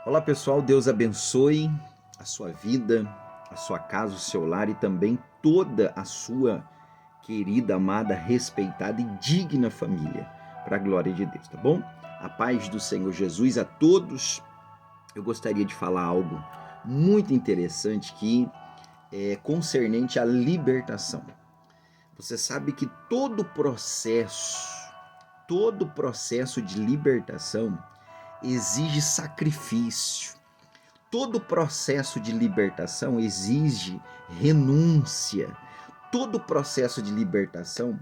Olá pessoal, Deus abençoe a sua vida, a sua casa, o seu lar e também toda a sua querida, amada, respeitada e digna família, para a glória de Deus, tá bom? A paz do Senhor Jesus a todos. Eu gostaria de falar algo muito interessante que é concernente à libertação. Você sabe que todo processo de libertação exige sacrifício. Todo processo de libertação exige renúncia. Todo processo de libertação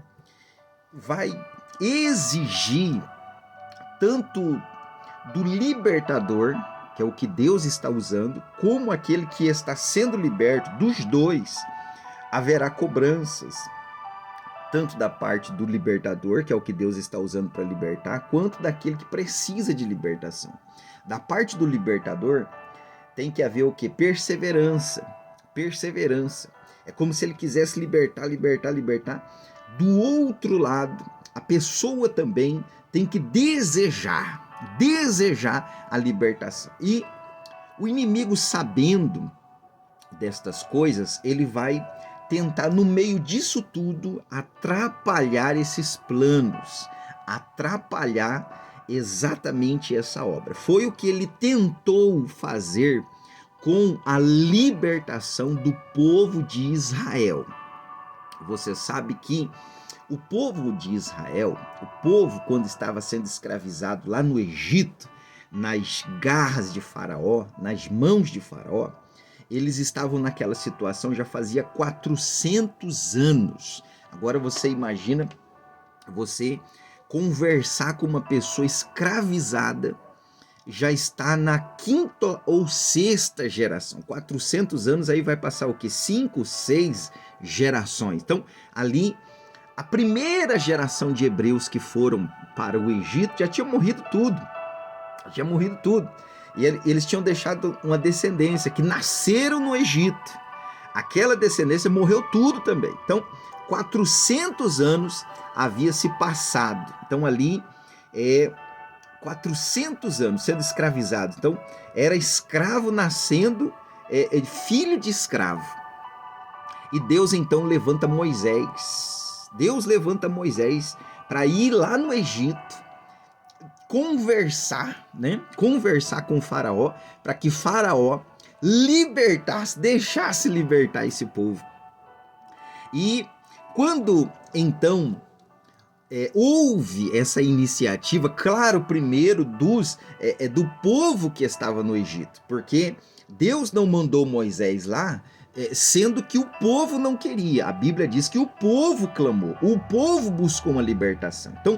vai exigir tanto do libertador, que é o que Deus está usando, como aquele que está sendo liberto. Dos dois haverá cobranças, tanto da parte do libertador, que é o que Deus está usando para libertar, quanto daquele que precisa de libertação. Da parte do libertador, tem que haver o quê? Perseverança. Perseverança. É como se ele quisesse libertar. Do outro lado, a pessoa também tem que desejar a libertação. E o inimigo, sabendo destas coisas, ele vai tentar, no meio disso tudo, atrapalhar esses planos, atrapalhar exatamente essa obra. Foi o que ele tentou fazer com a libertação do povo de Israel. Você sabe que o povo de Israel, o povo quando estava sendo escravizado lá no Egito, nas garras de Faraó, nas mãos de Faraó, eles estavam naquela situação já fazia 400 anos. Agora você imagina você conversar com uma pessoa escravizada, já está na quinta ou sexta geração. 400 anos, aí vai passar o quê? 5, 6 gerações. Então, ali, a primeira geração de hebreus que foram para o Egito já tinha morrido tudo. E eles tinham deixado uma descendência que nasceram no Egito. Aquela descendência morreu tudo também. Então, 400 anos havia se passado. Então, ali 400 anos sendo escravizado. Então, era escravo nascendo, filho de escravo. E Deus então levanta Moisés. Deus levanta Moisés para ir lá no Egito, conversar com o Faraó, para que Faraó libertasse, deixasse libertar esse povo. E quando então houve essa iniciativa, claro, primeiro do povo que estava no Egito, porque Deus não mandou Moisés lá, sendo que o povo não queria. A Bíblia diz que o povo clamou, o povo buscou uma libertação. Então,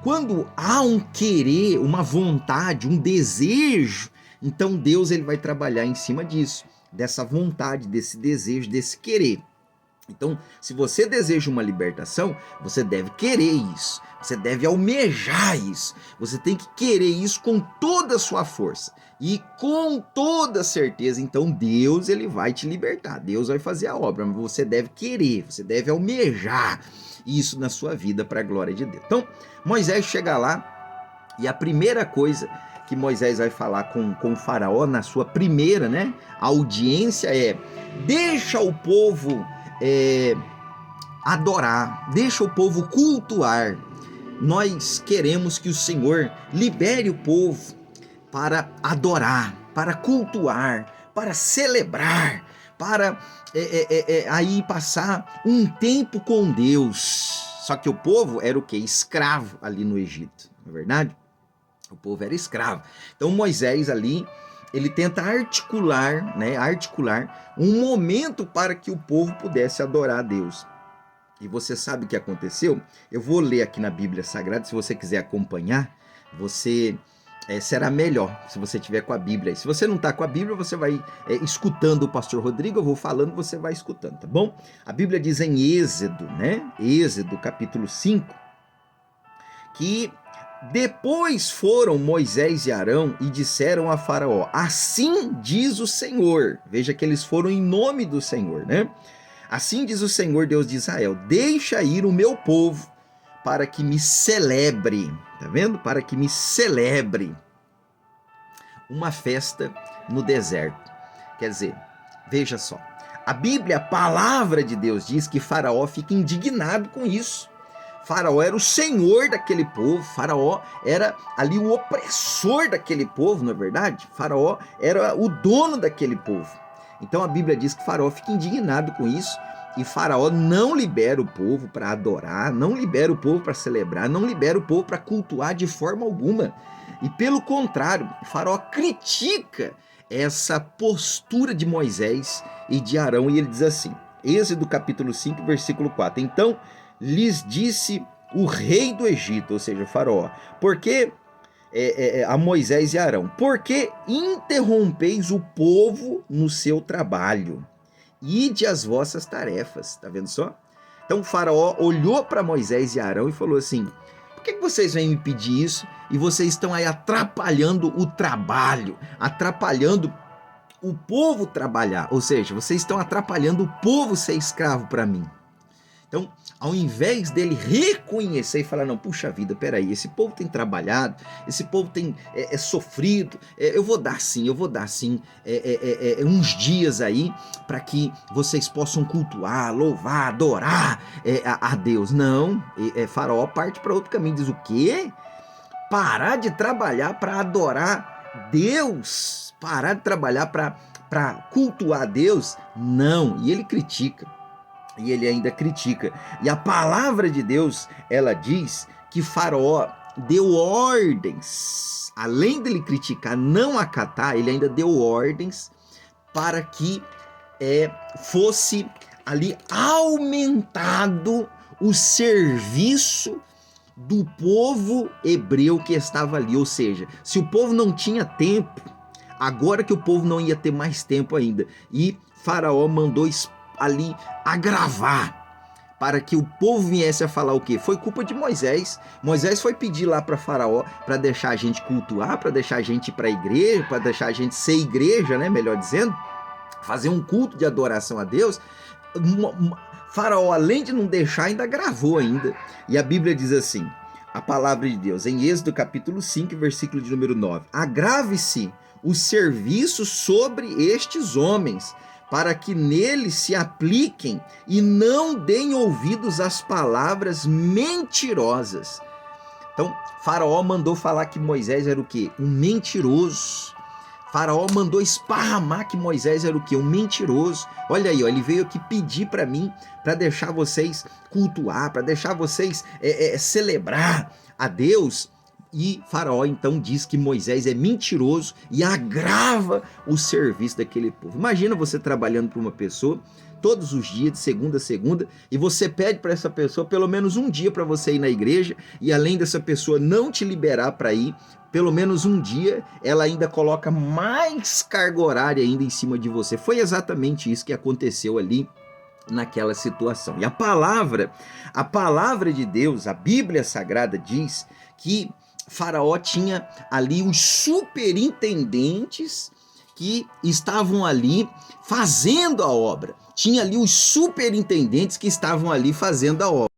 quando há um querer, uma vontade, um desejo, então Deus ele vai trabalhar em cima disso, dessa vontade, desse desejo, desse querer. Então, se você deseja uma libertação, você deve querer isso, você deve almejar isso, você tem que querer isso com toda a sua força e com toda certeza. Então Deus ele vai te libertar, Deus vai fazer a obra, mas você deve querer, você deve almejar isso na sua vida para a glória de Deus. Então Moisés chega lá e a primeira coisa que Moisés vai falar com o faraó na sua primeira audiência é: deixa o povo adorar, deixa o povo cultuar. Nós queremos que o Senhor libere o povo para adorar, para cultuar, para celebrar, para aí passar um tempo com Deus. Só que o povo era o quê? Escravo ali no Egito, não é verdade? O povo era escravo. Então Moisés ali, ele tenta articular um momento para que o povo pudesse adorar a Deus. E você sabe o que aconteceu? Eu vou ler aqui na Bíblia Sagrada, se você quiser acompanhar, você será melhor se você tiver com a Bíblia. Se você não está com a Bíblia, você vai escutando o pastor Rodrigo, eu vou falando, você vai escutando, tá bom? A Bíblia diz em Êxodo, Êxodo capítulo 5, que depois foram Moisés e Arão e disseram a Faraó: assim diz o Senhor. Veja que eles foram em nome do Senhor, Assim diz o Senhor, Deus de Israel: deixa ir o meu povo para que me celebre. Tá vendo? Para que me celebre. uma festa no deserto. Quer dizer, veja só, a Bíblia, a palavra de Deus diz que Faraó fica indignado com isso. Faraó era o senhor daquele povo, Faraó era ali o opressor daquele povo, não é verdade? Faraó era o dono daquele povo. Então a Bíblia diz que Faraó fica indignado com isso e Faraó não libera o povo para adorar, não libera o povo para celebrar, não libera o povo para cultuar de forma alguma. E pelo contrário, Faraó critica essa postura de Moisés e de Arão e ele diz assim, Êxodo capítulo 5, versículo 4, então lhes disse o rei do Egito, ou seja, o faraó, porque a Moisés e Arão, porque interrompeis o povo no seu trabalho, ide as vossas tarefas, tá vendo só? Então o faraó olhou para Moisés e Arão e falou assim, por que vocês vêm me pedir isso e vocês estão aí atrapalhando o trabalho, atrapalhando o povo trabalhar, ou seja, vocês estão atrapalhando o povo ser escravo para mim. Então, ao invés dele reconhecer e falar, não, puxa vida, peraí, esse povo tem trabalhado, esse povo tem sofrido, eu vou dar sim, uns dias aí para que vocês possam cultuar, louvar, adorar a Deus. Não, Faraó parte para outro caminho, diz o quê? Parar de trabalhar para adorar Deus, parar de trabalhar para cultuar Deus? Não, e ele critica. E ele ainda critica. E a palavra de Deus, ela diz que Faraó deu ordens. Além dele criticar, não acatar, ele ainda deu ordens para que fosse ali aumentado o serviço do povo hebreu que estava ali. Ou seja, se o povo não tinha tempo, agora que o povo não ia ter mais tempo ainda. E Faraó mandou ali agravar para que o povo viesse a falar o quê? Foi culpa de Moisés. Moisés foi pedir lá para Faraó para deixar a gente cultuar, para deixar a gente ir para a igreja, para deixar a gente ser igreja, né? Melhor dizendo, fazer um culto de adoração a Deus. Faraó, além de não deixar, ainda agravou ainda. E a Bíblia diz assim, a palavra de Deus, em Êxodo capítulo 5, versículo de número 9. Agrave-se o serviço sobre estes homens, para que neles se apliquem e não deem ouvidos às palavras mentirosas. Então, Faraó mandou falar que Moisés era o quê? Um mentiroso. Faraó mandou esparramar que Moisés era o quê? Um mentiroso. Olha aí, ó, ele veio aqui pedir para mim, para deixar vocês cultuar, para deixar vocês celebrar a Deus. E Faraó então diz que Moisés é mentiroso e agrava o serviço daquele povo. Imagina você trabalhando para uma pessoa todos os dias, de segunda a segunda, e você pede para essa pessoa pelo menos um dia para você ir na igreja, e além dessa pessoa não te liberar para ir, pelo menos um dia, ela ainda coloca mais carga horária ainda em cima de você. Foi exatamente isso que aconteceu ali naquela situação. E a palavra de Deus, a Bíblia Sagrada diz que Faraó tinha ali os superintendentes que estavam ali fazendo a obra. Tinha ali os superintendentes que estavam ali fazendo a obra.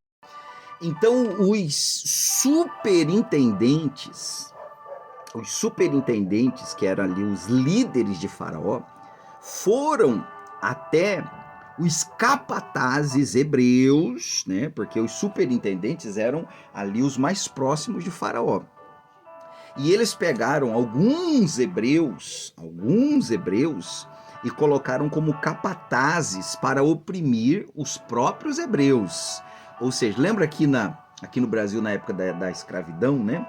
Então, os superintendentes, que eram ali os líderes de Faraó, foram até os capatazes hebreus, né? Porque os superintendentes eram ali os mais próximos de Faraó. E eles pegaram alguns hebreus, e colocaram como capatazes para oprimir os próprios hebreus. Ou seja, lembra aqui no Brasil, na época da escravidão, né?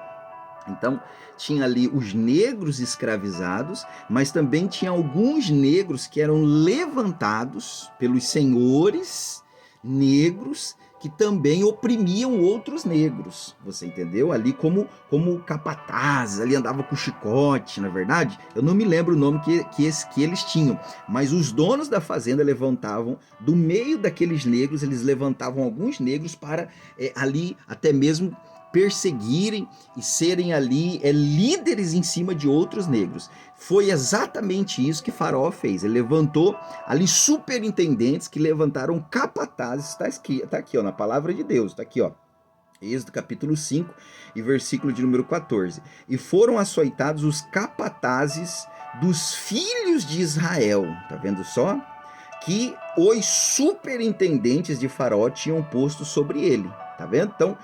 Então, tinha ali os negros escravizados, mas também tinha alguns negros que eram levantados pelos senhores negros que também oprimiam outros negros, você entendeu? Ali como capatazes, ali andava com chicote, na verdade. Eu não me lembro o nome que eles tinham, mas os donos da fazenda levantavam, do meio daqueles negros, eles levantavam alguns negros para ali até mesmo perseguirem e serem ali líderes em cima de outros negros. Foi exatamente isso que Faraó fez. Ele levantou ali superintendentes que levantaram capatazes. Está aqui, ó, na palavra de Deus, está aqui, ó. Êxodo capítulo 5 e versículo de número 14. E foram açoitados os capatazes dos filhos de Israel. Tá vendo só? Que os superintendentes de Faraó tinham posto sobre ele. Tá vendo? Então,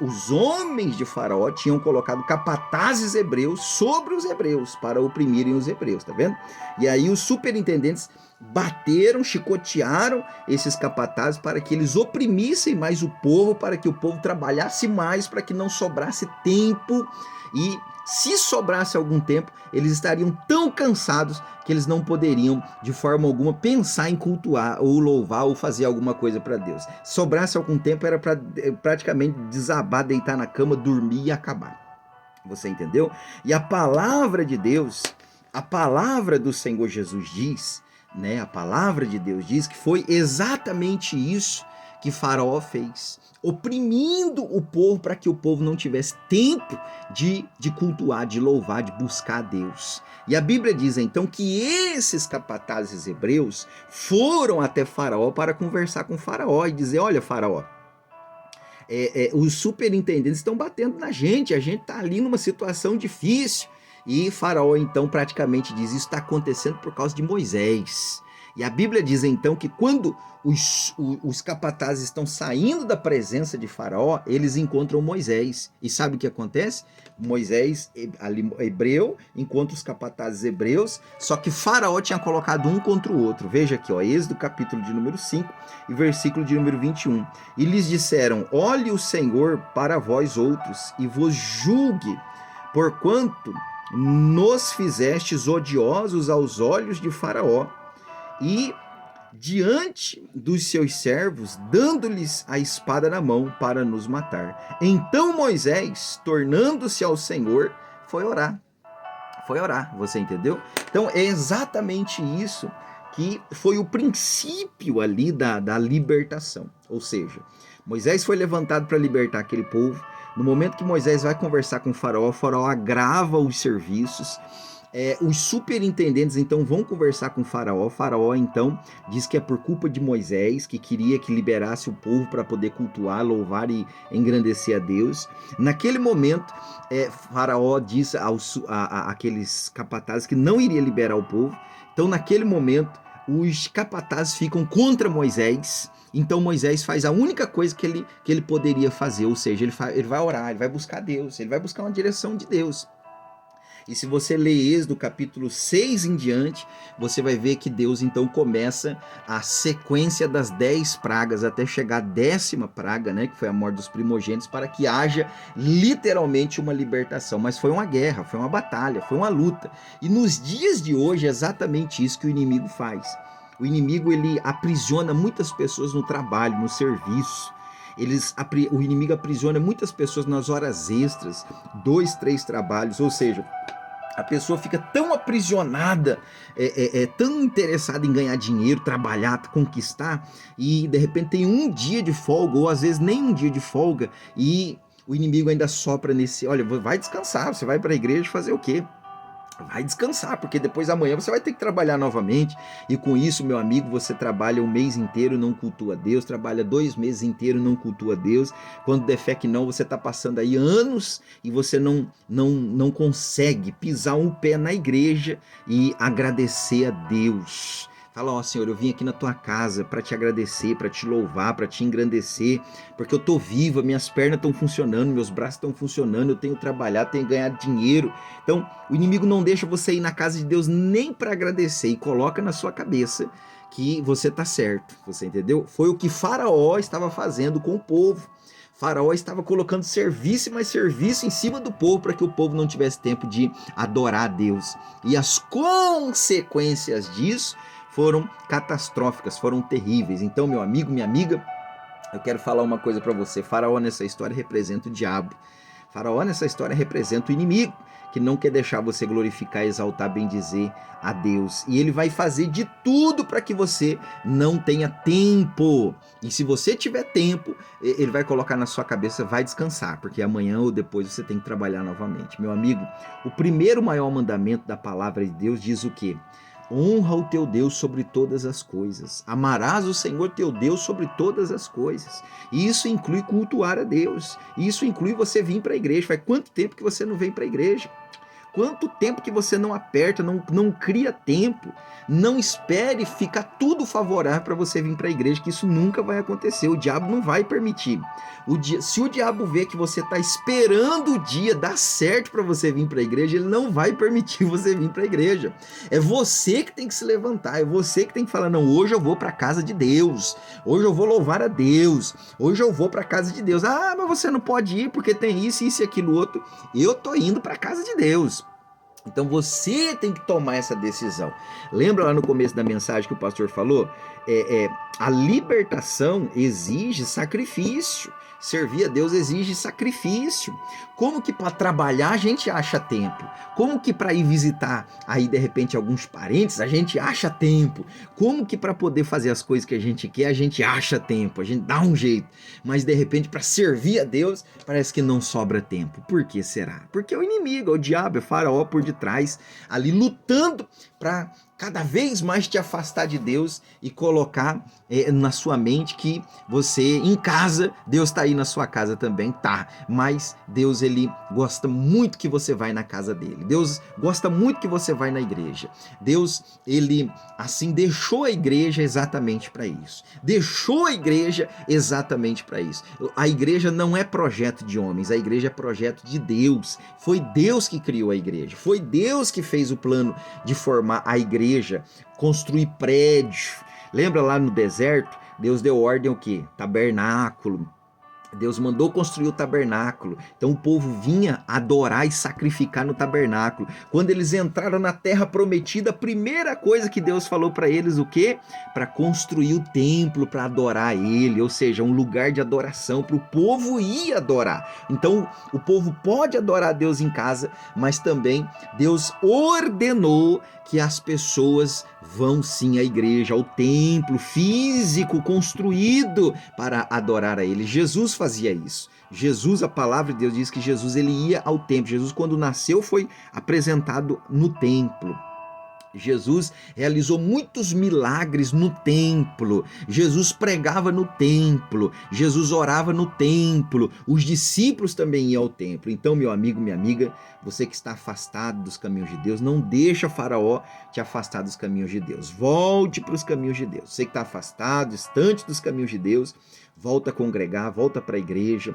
os homens de Faraó tinham colocado capatazes hebreus sobre os hebreus para oprimirem os hebreus, tá vendo? E aí os superintendentes bateram, chicotearam esses capatazes para que eles oprimissem mais o povo, para que o povo trabalhasse mais, para que não sobrasse tempo. E se sobrasse algum tempo, eles estariam tão cansados que eles não poderiam de forma alguma pensar em cultuar ou louvar ou fazer alguma coisa para Deus. Sobrasse algum tempo era para praticamente desabar, deitar na cama, dormir e acabar. Você entendeu? E a palavra de Deus, a palavra do Senhor Jesus diz, né? A palavra de Deus diz que foi exatamente isso que Faraó fez, oprimindo o povo para que o povo não tivesse tempo de cultuar, de louvar, de buscar a Deus. E a Bíblia diz então que esses capatazes hebreus foram até Faraó para conversar com Faraó e dizer: olha, Faraó, os superintendentes estão batendo na gente, a gente está ali numa situação difícil. E Faraó então praticamente diz: isso está acontecendo por causa de Moisés. E a Bíblia diz então que quando os capatazes estão saindo da presença de Faraó, eles encontram Moisés. E sabe o que acontece? Moisés, ali, hebreu, encontra os capatazes hebreus, só que Faraó tinha colocado um contra o outro. Veja aqui, ó, Êxodo capítulo de número 5 e versículo de número 21. E lhes disseram: olhe o Senhor para vós outros e vos julgue, porquanto nos fizestes odiosos aos olhos de Faraó e diante dos seus servos, dando-lhes a espada na mão para nos matar. Então Moisés, tornando-se ao Senhor, foi orar. Foi orar, você entendeu? Então é exatamente isso que foi o princípio ali da libertação. Ou seja, Moisés foi levantado para libertar aquele povo. No momento que Moisés vai conversar com o Faraó agrava os serviços. Os superintendentes então vão conversar com o Faraó então diz que é por culpa de Moisés, que queria que liberasse o povo para poder cultuar, louvar e engrandecer a Deus. Naquele momento, Faraó disse àqueles capatazes que não iria liberar o povo. Então naquele momento, os capatazes ficam contra Moisés. Então Moisés faz a única coisa que ele poderia fazer, ou seja, ele vai orar, ele vai buscar Deus, ele vai buscar uma direção de Deus. E se você ler Êxodo capítulo 6 em diante, você vai ver que Deus então começa a sequência das 10 pragas até chegar à 10ª praga, né, que foi a morte dos primogênitos, para que haja literalmente uma libertação. Mas foi uma guerra, foi uma batalha, foi uma luta. E nos dias de hoje é exatamente isso que o inimigo faz. O inimigo, ele aprisiona muitas pessoas no trabalho, no serviço. O inimigo aprisiona muitas pessoas nas horas extras, 2, 3 trabalhos, ou seja, a pessoa fica tão aprisionada, tão interessada em ganhar dinheiro, trabalhar, conquistar, e de repente tem um dia de folga, ou às vezes nem um dia de folga, e o inimigo ainda sopra nesse: olha, vai descansar, você vai para a igreja fazer o quê? Vai descansar, porque depois amanhã você vai ter que trabalhar novamente. E com isso, meu amigo, você trabalha um mês inteiro, não cultua Deus, trabalha 2 meses inteiros, não cultua Deus. Quando der fé que não, você está passando aí anos e você não consegue pisar um pé na igreja e agradecer a Deus. Fala: ó, Senhor, eu vim aqui na tua casa para te agradecer, para te louvar, para te engrandecer, porque eu tô viva, minhas pernas estão funcionando, meus braços estão funcionando, eu tenho trabalhado, tenho ganhado dinheiro. Então, o inimigo não deixa você ir na casa de Deus nem para agradecer e coloca na sua cabeça que você tá certo, você entendeu? Foi o que Faraó estava fazendo com o povo. Faraó estava colocando serviço e mais serviço em cima do povo para que o povo não tivesse tempo de adorar a Deus. E as consequências disso foram catastróficas, foram terríveis. Então, meu amigo, minha amiga, eu quero falar uma coisa para você. Faraó nessa história representa o diabo. Faraó nessa história representa o inimigo, que não quer deixar você glorificar, exaltar, bendizer a Deus. E ele vai fazer de tudo para que você não tenha tempo. E se você tiver tempo, ele vai colocar na sua cabeça: vai descansar, porque amanhã ou depois você tem que trabalhar novamente. Meu amigo, o primeiro maior mandamento da palavra de Deus diz o quê? Honra o teu Deus sobre todas as coisas. Amarás o Senhor teu Deus sobre todas as coisas. E isso inclui cultuar a Deus. E isso inclui você vir para a igreja. Faz quanto tempo que você não vem para a igreja? Quanto tempo que você não aperta, não cria tempo, não espere ficar tudo favorável para você vir para a igreja, que isso nunca vai acontecer, o diabo não vai permitir. Se o diabo vê que você está esperando o dia dar certo para você vir para a igreja, ele não vai permitir você vir para a igreja. É você que tem que se levantar, é você que tem que falar, não, hoje eu vou para a casa de Deus, hoje eu vou louvar a Deus, hoje eu vou para a casa de Deus. Ah, mas você não pode ir porque tem isso e aquilo outro. Eu tô indo para a casa de Deus. Então você tem que tomar essa decisão. Lembra lá no começo da mensagem que o pastor falou? A libertação exige sacrifício. Servir a Deus exige sacrifício. Como que para trabalhar a gente acha tempo? Como que para ir visitar aí de repente alguns parentes a gente acha tempo? Como que para poder fazer as coisas que a gente quer a gente acha tempo? A gente dá um jeito. Mas de repente para servir a Deus parece que não sobra tempo. Por que será? Porque é o inimigo, é o diabo, é o faraó por detrás, ali lutando para cada vez mais te afastar de Deus e colocar na sua mente que você em casa, Deus está aí na sua casa também, tá, mas Deus ele gosta muito que você vai na casa dele, Deus gosta muito que você vai na igreja, Deus ele assim deixou a igreja exatamente para isso, deixou a igreja exatamente para isso. A igreja não é projeto de homens, a igreja é projeto de Deus, foi Deus que criou a igreja, foi Deus que fez o plano de formar a igreja, construir prédio. Lembra lá no deserto, Deus deu ordem o quê? Tabernáculo. Deus mandou construir o tabernáculo, então o povo vinha adorar e sacrificar no tabernáculo. Quando eles entraram na terra prometida, a primeira coisa que Deus falou para eles, o quê? Para construir o templo, para adorar ele, ou seja, um lugar de adoração para o povo ir adorar. Então o povo pode adorar a Deus em casa, mas também Deus ordenou que as pessoas vão sim à igreja, ao templo físico construído para adorar a ele. Jesus fazia isso. Jesus, a palavra de Deus diz que Jesus ele ia ao templo. Jesus quando nasceu foi apresentado no templo. Jesus realizou muitos milagres no templo, Jesus pregava no templo, Jesus orava no templo, os discípulos também iam ao templo. Então, meu amigo, minha amiga, você que está afastado dos caminhos de Deus, não deixa Faraó te afastar dos caminhos de Deus, volte para os caminhos de Deus. Você que está afastado, distante dos caminhos de Deus, volta a congregar, volta para a igreja,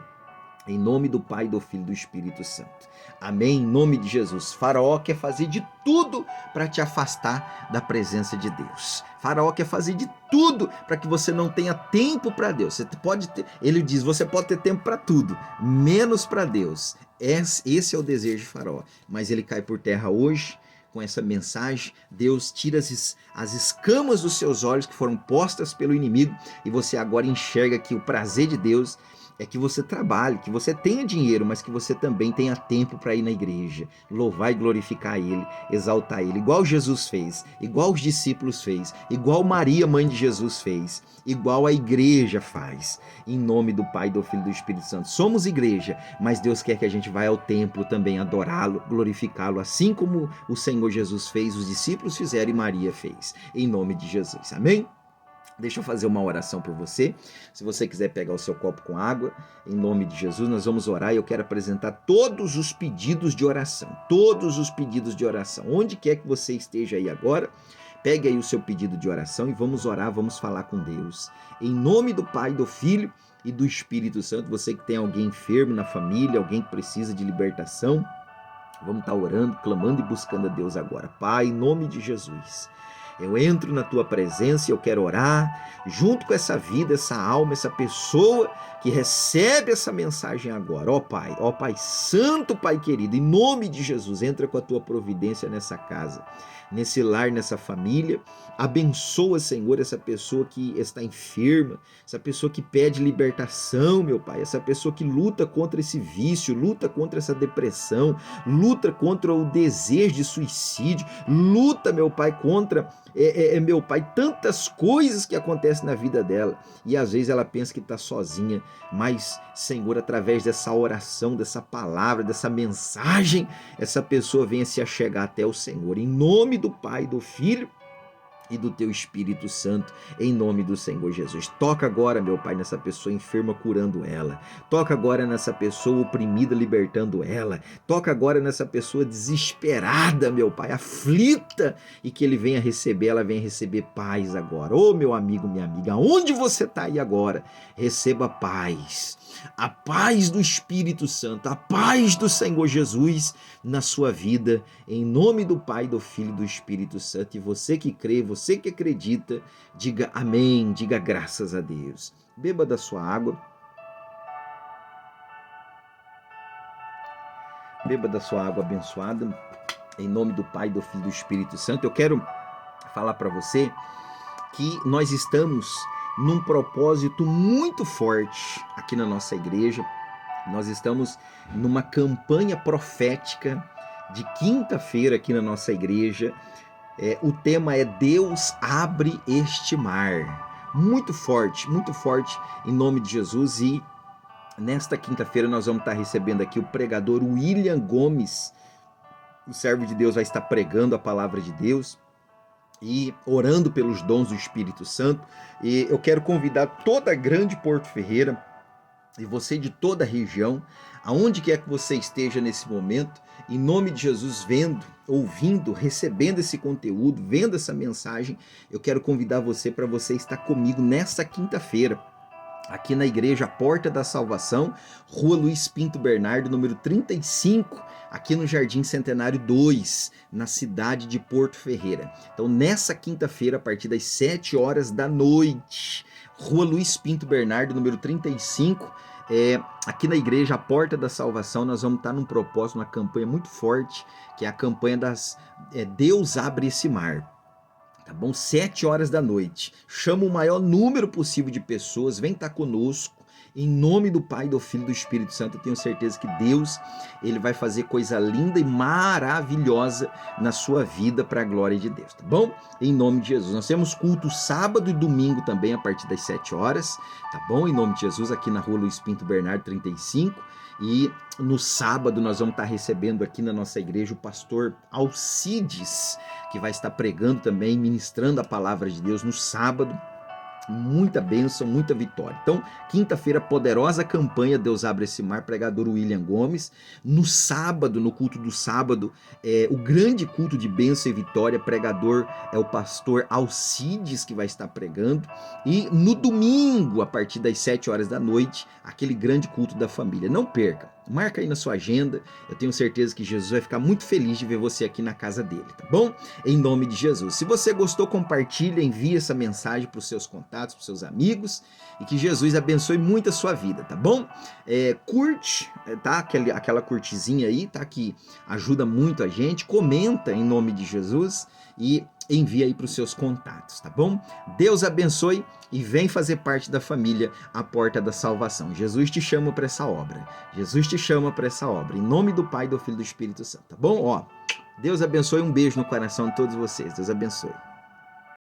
em nome do Pai, do Filho e do Espírito Santo. Amém? Em nome de Jesus. Faraó quer fazer de tudo para te afastar da presença de Deus. Faraó quer fazer de tudo para que você não tenha tempo para Deus. Você pode ter, ele diz, você pode ter tempo para tudo, menos para Deus. Esse é o desejo de Faraó. Mas ele cai por terra hoje. Com essa mensagem, Deus tira as escamas dos seus olhos que foram postas pelo inimigo e você agora enxerga que o prazer de Deus é que você trabalhe, que você tenha dinheiro, mas que você também tenha tempo para ir na igreja, louvar e glorificar Ele, exaltar Ele, igual Jesus fez, igual os discípulos fez, igual Maria, mãe de Jesus fez, igual a igreja faz, em nome do Pai, do Filho e do Espírito Santo. Somos igreja, mas Deus quer que a gente vá ao templo também adorá-lo, glorificá-lo, assim como o Senhor Jesus fez, os discípulos fizeram e Maria fez, em nome de Jesus. Amém? Deixa eu fazer uma oração por você. Se você quiser pegar o seu copo com água, em nome de Jesus, nós vamos orar e eu quero apresentar todos os pedidos de oração. Todos os pedidos de oração. Onde quer que você esteja aí agora, pegue aí o seu pedido de oração e vamos orar, vamos falar com Deus. Em nome do Pai, do Filho e do Espírito Santo, você que tem alguém enfermo na família, alguém que precisa de libertação, vamos estar orando, clamando e buscando a Deus agora. Pai, em nome de Jesus, eu entro na tua presença e eu quero orar junto com essa vida, essa alma, essa pessoa que recebe essa mensagem agora. Ó Pai, Santo Pai querido, em nome de Jesus, entra com a tua providência nessa casa, nesse lar, nessa família. Abençoa, Senhor, essa pessoa que está enferma, essa pessoa que pede libertação, meu Pai, essa pessoa que luta contra esse vício, luta contra essa depressão, luta contra o desejo de suicídio, luta, meu Pai, contra, meu Pai, tantas coisas que acontecem na vida dela. E às vezes ela pensa que está sozinha, mas, Senhor, através dessa oração, dessa palavra, dessa mensagem, essa pessoa venha se achegar até o Senhor. Em nome do Pai, do Filho e do teu Espírito Santo, em nome do Senhor Jesus. Toca agora, meu Pai, nessa pessoa enferma, curando ela. Toca agora nessa pessoa oprimida, libertando ela. Toca agora nessa pessoa desesperada, meu Pai, aflita, e que ele venha receber, ela venha receber paz agora. Ô, meu amigo, minha amiga, onde você está aí agora? Receba paz. A paz do Espírito Santo, a paz do Senhor Jesus na sua vida, em nome do Pai, do Filho e do Espírito Santo. E você que crê, você que acredita, diga amém, diga graças a Deus. Beba da sua água. Beba da sua água abençoada, em nome do Pai, do Filho e do Espírito Santo. Eu quero falar para você que nós estamos num propósito muito forte aqui na nossa igreja. Nós estamos numa campanha profética de quinta-feira aqui na nossa igreja. O tema é Deus abre este mar. Muito forte em nome de Jesus. E nesta quinta-feira nós vamos estar recebendo aqui o pregador William Gomes. O servo de Deus vai estar pregando a palavra de Deus e orando pelos dons do Espírito Santo. E eu quero convidar toda a grande Porto Ferreira e você de toda a região, aonde quer que você esteja nesse momento, em nome de Jesus, vendo, ouvindo, recebendo esse conteúdo, vendo essa mensagem, eu quero convidar você para você estar comigo nesta quinta-feira, aqui na igreja A Porta da Salvação, Rua Luiz Pinto Bernardo, número 35, aqui no Jardim Centenário 2, na cidade de Porto Ferreira. Então, nessa quinta-feira, a partir das 7 horas da noite, Rua Luiz Pinto Bernardo, número 35, aqui na igreja A Porta da Salvação, nós vamos estar num propósito, uma campanha muito forte, que é a campanha das Deus abre esse mar. Tá bom? 7 horas da noite. Chama o maior número possível de pessoas, vem estar conosco. Em nome do Pai, do Filho e do Espírito Santo, eu tenho certeza que Deus, ele vai fazer coisa linda e maravilhosa na sua vida para a glória de Deus, tá bom? Em nome de Jesus. Nós temos culto sábado e domingo também a partir das 7 horas, tá bom? Em nome de Jesus, aqui na Rua Luiz Pinto Bernardo 35. E no sábado nós vamos estar recebendo aqui na nossa igreja o pastor Alcides, que vai estar pregando também, ministrando a palavra de Deus no sábado. Muita bênção, muita vitória. Então, quinta-feira, poderosa campanha, Deus abre esse mar, pregador William Gomes. No sábado, no culto do sábado, o grande culto de bênção e vitória, pregador é o pastor Alcides, que vai estar pregando. E no domingo, a partir das 7 horas da noite, aquele grande culto da família. Não perca, marca aí na sua agenda, eu tenho certeza que Jesus vai ficar muito feliz de ver você aqui na casa dele, tá bom? Em nome de Jesus. Se você gostou, compartilha, envie essa mensagem para os seus contatos, para os seus amigos, e que Jesus abençoe muito a sua vida, tá bom? Curte, tá? Aquela curtizinha aí, tá? Que ajuda muito a gente. Comenta em nome de Jesus e envia aí para os seus contatos, tá bom? Deus abençoe e vem fazer parte da família A Porta da Salvação. Jesus te chama para essa obra. Jesus te chama para essa obra. Em nome do Pai, do Filho e do Espírito Santo, tá bom? Deus abençoe, um beijo no coração de todos vocês. Deus abençoe.